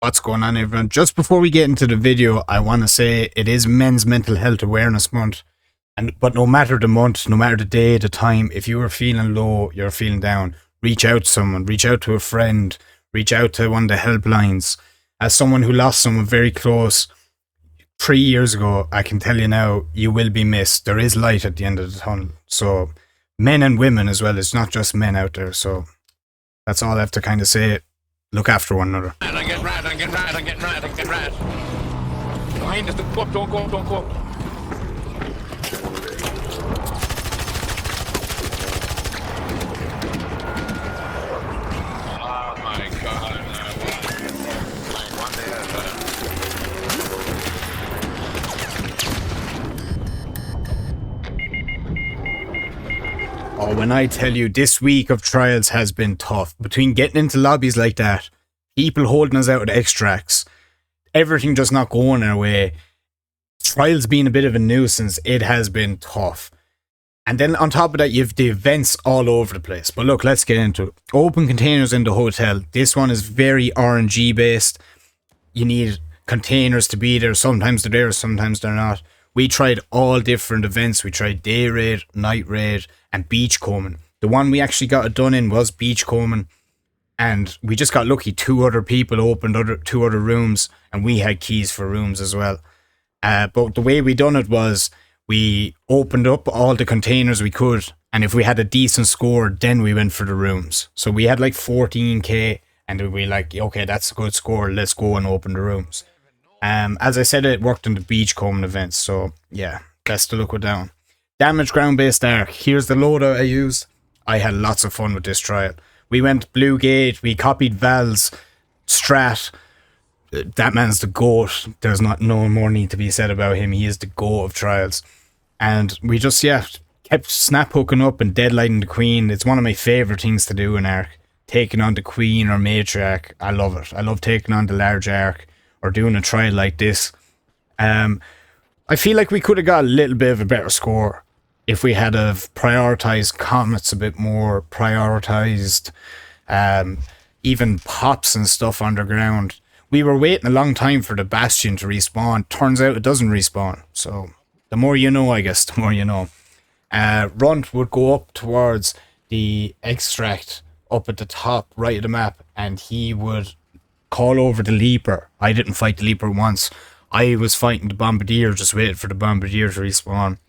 What's going on, everyone? Just before we get into the video, I want to say it is Men's Mental Health Awareness Month. But no matter the month, no matter the day, the time, if you are feeling low, you're feeling down, reach out to someone, reach out to a friend, reach out to one of the helplines. As someone who lost someone very close 3 years ago, I can tell you now, you will be missed. There is light at the end of the tunnel. So men and women as well. It's not just men out there. So that's all I have to kind of say. Look after one another. I'm getting rat. Behind us, don't go up. Oh my god. Oh, when I tell you this week of trials has been tough. Between getting into lobbies like that, people holding us out with extracts, everything just not going our way, trials being a bit of a nuisance, it has been tough. And then on top of that, you have the events all over the place. But look, let's get into it. Open containers in the hotel. This one is very RNG based. You need containers to be there. Sometimes they're there, sometimes they're not. We tried all different events. We tried day raid, night raid, and beachcombing. The one we actually got it done in was beachcombing. And we just got lucky. 2 other people opened 2 other rooms, and we had keys for rooms as well. But the way we done it was we opened up all the containers we could, and if we had a decent score, then we went for the rooms. So we had like 14k, and we were like, okay, that's a good score. Let's go and open the rooms. As I said, it worked in the beachcombing events. So yeah, best to look with down. Damage ground-based arc. Here's the loadout I used. I had lots of fun with this trial. We went Blue Gate. We copied Val's strat. That man's the GOAT. There's no more need to be said about him. He is the GOAT of trials. And we just, kept snap hooking up and deadlighting the Queen. It's one of my favourite things to do in Ark. Taking on the Queen or Matriarch. I love it. I love taking on the large Ark or doing a trial like this. I feel like we could have got a little bit of a better score if we had have prioritised comets a bit more, prioritised even pops and stuff underground. We were waiting a long time for the Bastion to respawn. Turns out it doesn't respawn. So the more you know, I guess, the more you know. Runt would go up towards the extract up at the top right of the map, and he would call over the Leaper. I didn't fight the Leaper once. I was fighting the Bombardier, just waiting for the Bombardier to respawn.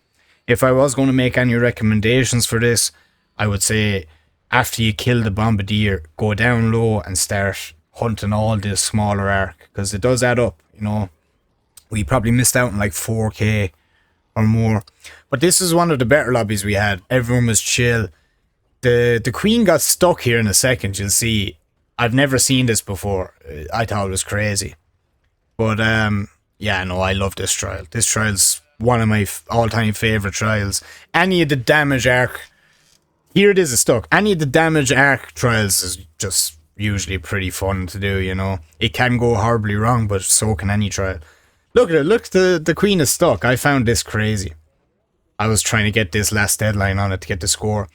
If I was going to make any recommendations for this, I would say after you kill the Bombardier, go down low and start hunting all the smaller arc, because it does add up, you know. We probably missed out on like 4k or more. But this is one of the better lobbies we had. Everyone was chill. The Queen got stuck here in a second, you'll see. I've never seen this before. I thought it was crazy. But yeah, no, I love this trial. This trial's one of my all-time favourite trials. Any of the damage arc, here it is, it's stuck. Any of the damage arc trials is just usually pretty fun to do, you know. It can go horribly wrong, but so can any trial. Look at it, look, the Queen is stuck. I found this crazy. I was trying to get this last deadline on it to get the score.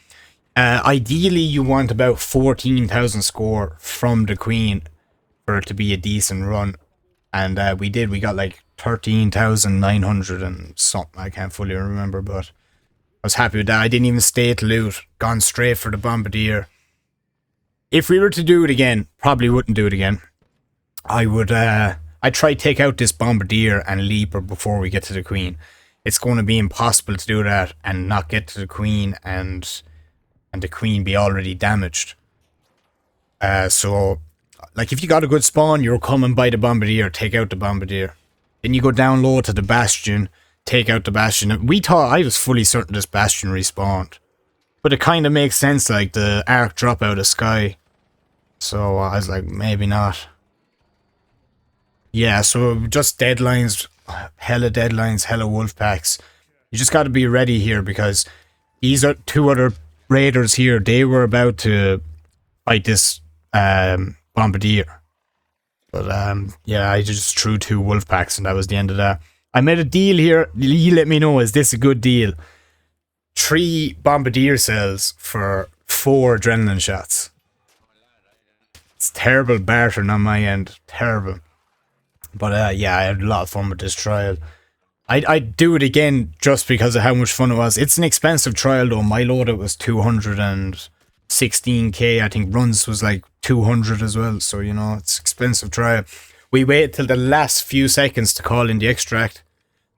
Ideally, you want about 14,000 score from the Queen for it to be a decent run. And we did. We got like 13,900 and something. I can't fully remember, but I was happy with that. I didn't even stay to loot. Gone straight for the Bombardier. If we were to do it again, probably wouldn't do it again. I'd try to take out this Bombardier and Leaper before we get to the Queen. It's going to be impossible to do that and not get to the Queen and the Queen be already damaged. So, like, if you got a good spawn, you're coming by the Bombardier, take out the Bombardier. Then you go down low to the Bastion, take out the Bastion. I was fully certain this Bastion respawned. But it kind of makes sense, like, the arc drop out of sky. So, I was like, maybe not. Yeah, so just deadlines, hella wolf packs. You just got to be ready here, because these are 2 other raiders here. They were about to fight this Bombardier. But yeah, I just threw 2 wolf packs and that was the end of that. I made a deal here. You let me know, is this a good deal? 3 Bombardier cells for 4 adrenaline shots. It's terrible bartering on my end. Terrible. But yeah, I had a lot of fun with this trial. I'd do it again just because of how much fun it was. It's an expensive trial though. My loadout was 216k. I think runs was like 200 as well. So, you know, it's expensive trial. We waited till the last few seconds to call in the extract.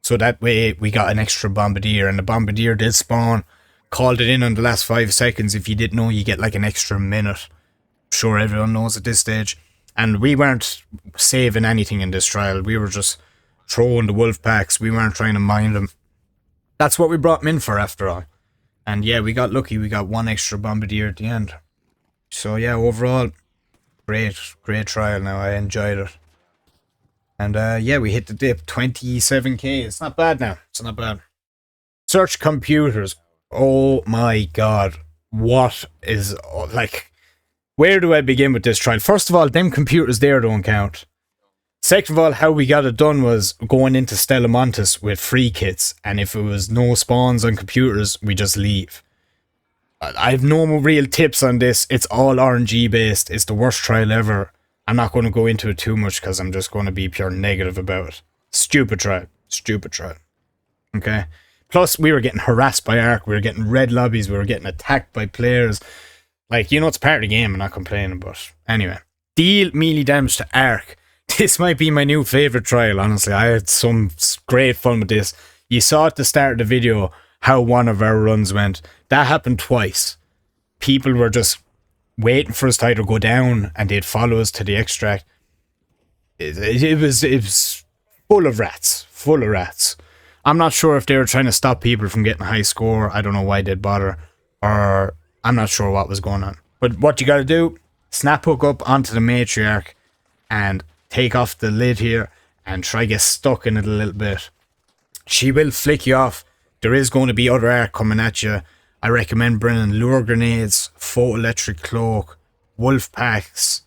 So that way we got an extra bombardier. And the bombardier did spawn. Called it in on the last 5 seconds. If you didn't know, you get like an extra minute. I'm sure everyone knows at this stage. And we weren't saving anything in this trial. We were just throwing the wolf packs. We weren't trying to mind them. That's what we brought them in for after all. And yeah, we got lucky. We got one extra bombardier at the end. So yeah, overall, great trial now. I enjoyed it. And yeah, we hit the dip, 27k. It's not bad now. It's not bad. Search computers. Oh my god. What is, like, where do I begin with this trial? First of all, them computers there don't count. Second of all, how we got it done was going into Stellamontis with free kits, and if it was no spawns on computers, we just leave. I have no real tips on this. It's all RNG based. It's the worst trial ever. I'm not going to go into it too much because I'm just going to be pure negative about it. Stupid trial. Stupid trial. Okay? Plus, we were getting harassed by Ark. We were getting red lobbies. We were getting attacked by players. Like, you know, it's part of the game. I'm not complaining, but anyway. Deal melee damage to Ark. This might be my new favourite trial, honestly. I had some great fun with this. You saw at the start of the video how one of our runs went. That happened twice. People were just waiting for us to either go down and they'd follow us to the extract. It was full of rats. Full of rats. I'm not sure if they were trying to stop people from getting a high score. I don't know why they'd bother. Or I'm not sure what was going on. But what you gotta do, snap hook up onto the matriarch and take off the lid here and try get stuck in it a little bit. She will flick you off. There is going to be other Ark coming at you. I recommend bringing lure grenades, photoelectric cloak, wolf packs.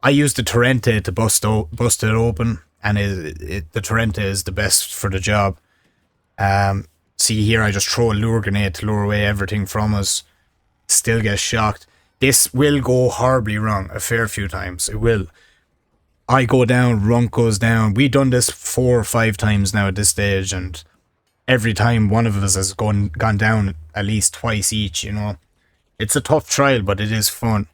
I used the Torrente to bust it open, and the Torrente is the best for the job. See here, I just throw a lure grenade to lure away everything from us. Still get shocked. This will go horribly wrong a fair few times. It will. I go down, Runt goes down. We've done this 4 or 5 times now at this stage, and every time one of us has gone down at least twice each, you know. It's a tough trial, but it is fun.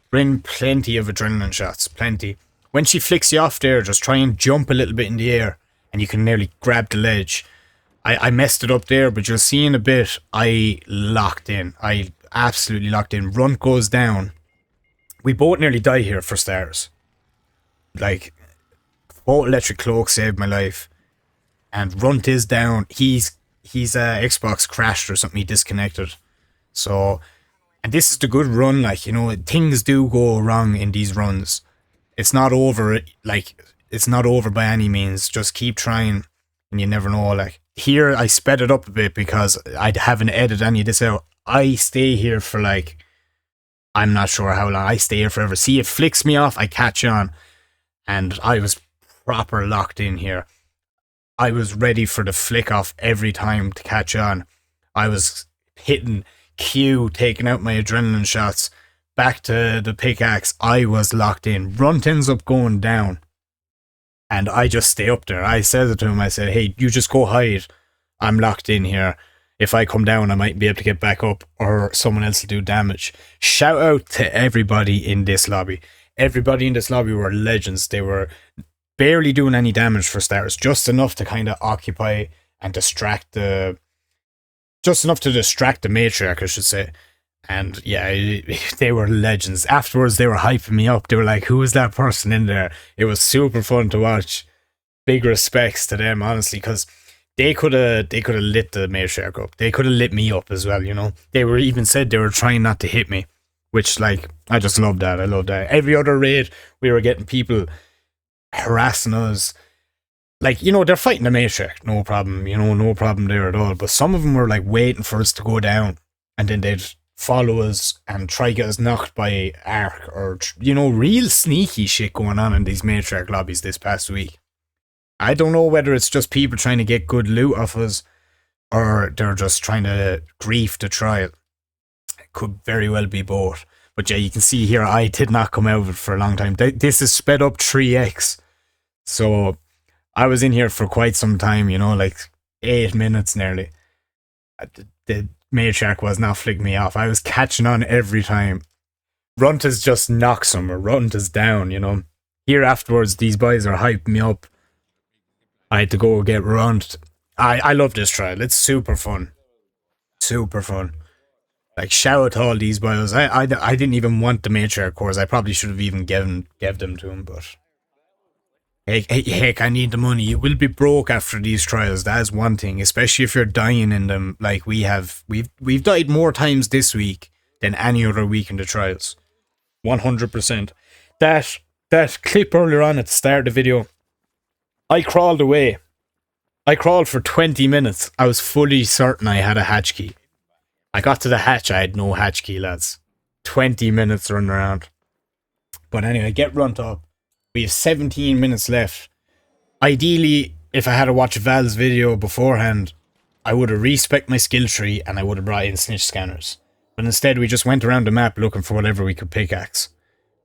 Bring plenty of adrenaline shots, plenty. When she flicks you off there, just try and jump a little bit in the air, and you can nearly grab the ledge. I messed it up there, but you'll see in a bit, I locked in. I absolutely locked in. Runt goes down. We both nearly die here for starters. Like, photoelectric cloak saved my life. And Runt is down. He's Xbox crashed or something. He disconnected. So, and this is the good run. Like, you know, things do go wrong in these runs. It's not over. Like, it's not over by any means. Just keep trying, and you never know. Like, here I sped it up a bit because I haven't edited any of this out. I stay here for like, I'm not sure how long. I stay here forever. See, it flicks me off. I catch on. And I was proper locked in here. I was ready for the flick off every time to catch on. I was hitting Q, taking out my adrenaline shots. Back to the pickaxe. I was locked in. Runt ends up going down. And I just stay up there. I said it to him. I said, hey, you just go hide. I'm locked in here. If I come down, I might be able to get back up, or someone else will do damage. Shout out to everybody in this lobby. Everybody in this lobby were legends. They were barely doing any damage for starters. Just enough to kind of occupy and distract the... Just enough to distract the matriarch, I should say. And yeah, they were legends. Afterwards, they were hyping me up. They were like, who is that person in there? It was super fun to watch. Big respects to them, honestly, because they could have lit the matriarch up. They could have lit me up as well, you know. They were even said they were trying not to hit me. Which, like, I just love that. I love that. Every other raid, we were getting people harassing us. Like, you know, they're fighting the matriarch. No problem. You know, no problem there at all. But some of them were, like, waiting for us to go down. And then they'd follow us and try to get us knocked by Ark. Or, you know, real sneaky shit going on in these matriarch lobbies this past week. I don't know whether it's just people trying to get good loot off us, or they're just trying to grief the trial. Could very well be both. But yeah, you can see here I did not come out of it for a long time. This is sped up 3x. So I was in here for quite some time, you know, like 8 minutes nearly. The matriarch was not flicking me off. I was catching on every time. Runtas just knocks him, or Runtas down, you know. Here afterwards, these boys are hyping me up. I had to go get Runt. I love this trial. It's super fun. Super fun. Like, shout out to all these boys. I didn't even want the matriarch course. I probably should have even gave them to him, but heck, I need the money. You will be broke after these trials. That's one thing, especially if you're dying in them. Like we have, we've died more times this week than any other week in the trials. 100%. That clip earlier on at the start of the video, I crawled away. I crawled for 20 minutes. I was fully certain I had a hatch key. I got to the hatch, I had no hatch key, lads. 20 minutes running around. But anyway, get Runt up. We have 17 minutes left. Ideally, if I had to watch Val's video beforehand, I would have respec'd my skill tree and I would have brought in snitch scanners. But instead, we just went around the map looking for whatever we could pickaxe.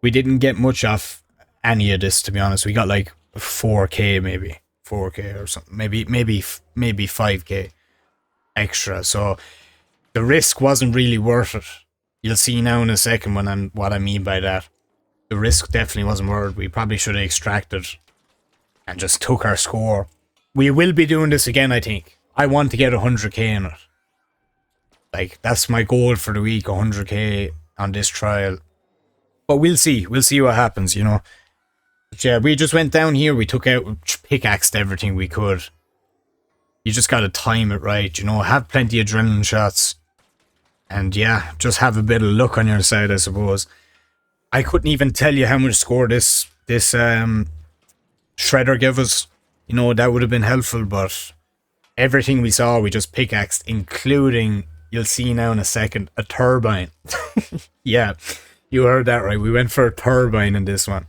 We didn't get much off any of this, to be honest. We got like 4k maybe. 4k or something. Maybe 5k extra. So the risk wasn't really worth it. You'll see now in a second what I mean by that. The risk definitely wasn't worth it. We probably should have extracted and just took our score. We will be doing this again, I think. I want to get 100k in it. Like, that's my goal for the week, 100k on this trial. But we'll see. We'll see what happens, you know. But yeah, we just went down here. We took out, pickaxed everything we could. You just got to time it right, you know. Have plenty of adrenaline shots. And yeah, just have a bit of luck on your side, I suppose. I couldn't even tell you how much score this shredder gave us. You know, that would have been helpful, but everything we saw, we just pickaxed, including, you'll see now in a second, a turbine. Yeah, you heard that right. We went for a turbine in this one.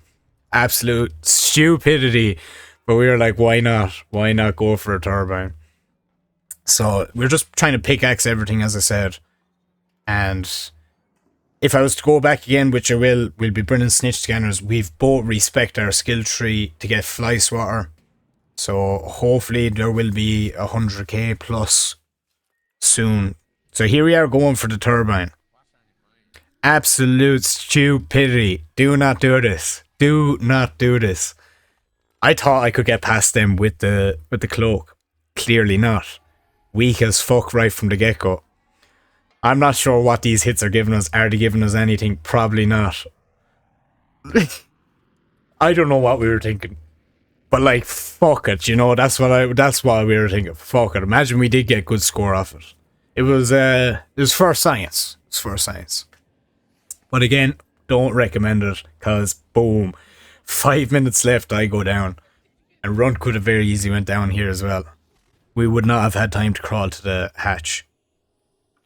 Absolute stupidity. But we were like, why not? Why not go for a turbine? So we're just trying to pickaxe everything, as I said. And if I was to go back again, which I will, we'll be bringing snitch scanners. We've both respect our skill tree to get fly swatter. So hopefully there will be 100k plus soon. So here we are going for the turbine. Absolute stupidity. Do not do this. Do not do this. I thought I could get past them with the cloak. Clearly not. Weak as fuck right from the get-go. I'm not sure what these hits are giving us. Are they giving us anything? Probably not. I don't know what we were thinking. But like, fuck it, you know, that's what we were thinking. Fuck it. Imagine we did get good score off it. It was for science. It's for science. But again, don't recommend it, because boom, 5 minutes left, I go down. And Runt could have very easily went down here as well. We would not have had time to crawl to the hatch.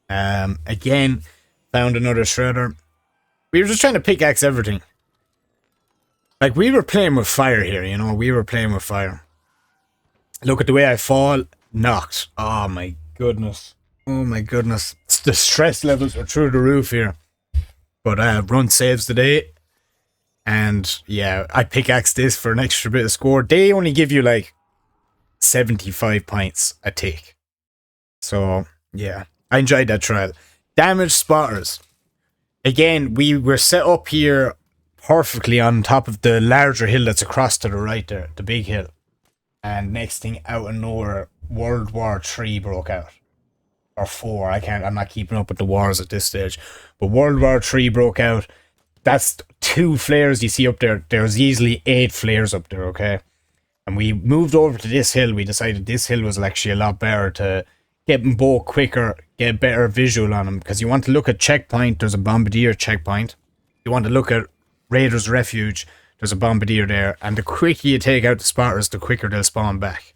Again, found another shredder. We were just trying to pickaxe everything. Like, we were playing with fire here, you know, we were playing with fire. Look at the way I fall, knocked. Oh my goodness. Oh my goodness. The stress levels are through the roof here. But Runt saves the day. And yeah, I pickaxed this for an extra bit of score. They only give you like 75 points a tick. So yeah, I enjoyed that trial. Damage spotters. Again, we were set up here perfectly on top of the larger hill that's across to the right there, the big hill. And next thing, out of nowhere, World War III broke out. Or 4, I'm not keeping up with the wars at this stage. But World War III broke out. That's 2 flares you see up there. There's easily 8 flares up there, okay? And we moved over to this hill. We decided this hill was actually a lot better to get them both quicker, get better visual on them. Because you want to look at checkpoint, there's a bombardier checkpoint. You want to look at Raiders Refuge, there's a bombardier there. And the quicker you take out the spotters, the quicker they'll spawn back.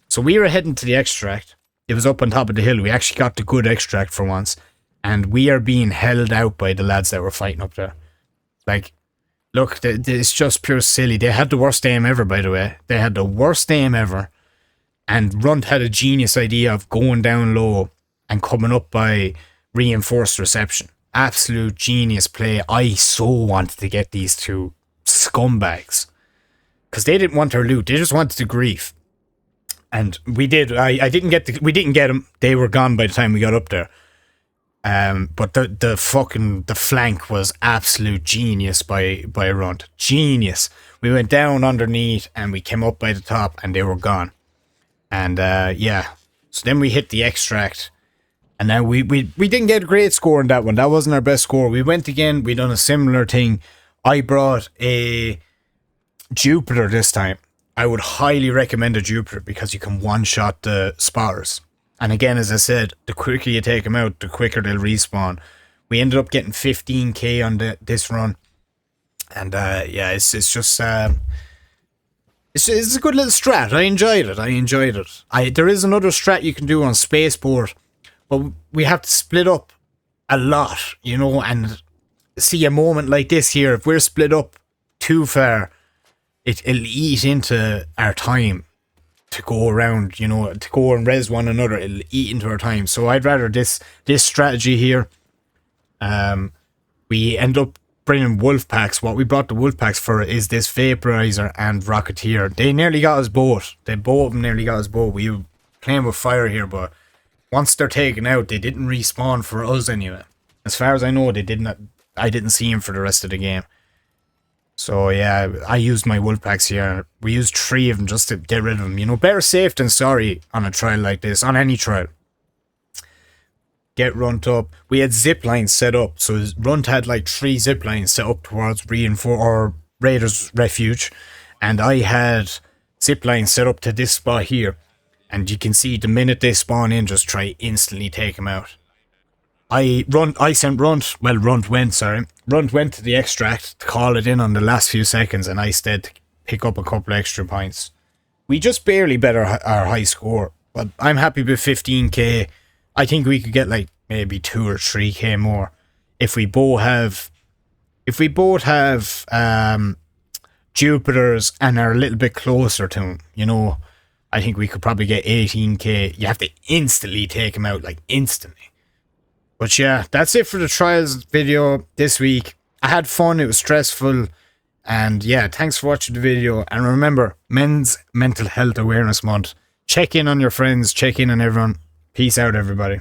So we were heading to the extract. It was up on top of the hill. We actually got the good extract for once. And we are being held out by the lads that were fighting up there. Like, look, it's just pure silly. They had the worst aim ever, by the way. They had the worst aim ever. And Runt had a genius idea of going down low and coming up by reinforced reception. Absolute genius play. I so wanted to get these 2 scumbags. Because they didn't want their loot. They just wanted to grief. And we did. I didn't get we didn't get them. They were gone by the time we got up there. But the flank was absolute genius by Runt. Genius. We went down underneath and we came up by the top and they were gone. And yeah. So then we hit the extract. And now we didn't get a great score in that one. That wasn't our best score. We went again. We done a similar thing. I brought a Jupiter this time. I would highly recommend a Jupiter because you can one-shot the spotters. And again, as I said, the quicker you take them out, the quicker they'll respawn. We ended up getting 15k on this run. And yeah, it's just... It's a good little strat. I enjoyed it. There is another strat you can do on Spaceport, but we have to split up a lot, you know, and see a moment like this here. If we're split up too far, it'll eat into our time to go around, you know, to go and res one another. It'll eat into our time. So I'd rather this strategy here. We end up bringing wolf packs. What we brought the wolf packs for is this vaporizer and rocketeer. They nearly got us both. Both of them nearly got us both. We were playing with fire here, but once they're taken out, they didn't respawn for us anyway. As far as I know, they didn't. I didn't see him for the rest of the game. So yeah, I used my wolf packs here. We used 3 of them just to get rid of them. You know, better safe than sorry on a trial like this, on any trial. Get Runt up. We had zip lines set up, so Runt had like 3 zip lines set up towards Raiders Refuge, and I had zip lines set up to this spot here. And you can see the minute they spawn in, just try instantly take them out. Runt went to the extract to call it in on the last few seconds, and I stayed to pick up a couple extra points. We just barely bet our high score, but I'm happy with 15k. I think we could get like maybe 2 or 3k more if we both have Jupiters and are a little bit closer to them. You know, I think we could probably get 18k. You have to instantly take them out, like instantly. But yeah, that's it for the trials video this week. I had fun, it was stressful, and yeah, thanks for watching the video. And remember, Men's Mental Health Awareness Month. Check in on your friends, check in on everyone. Peace out, everybody.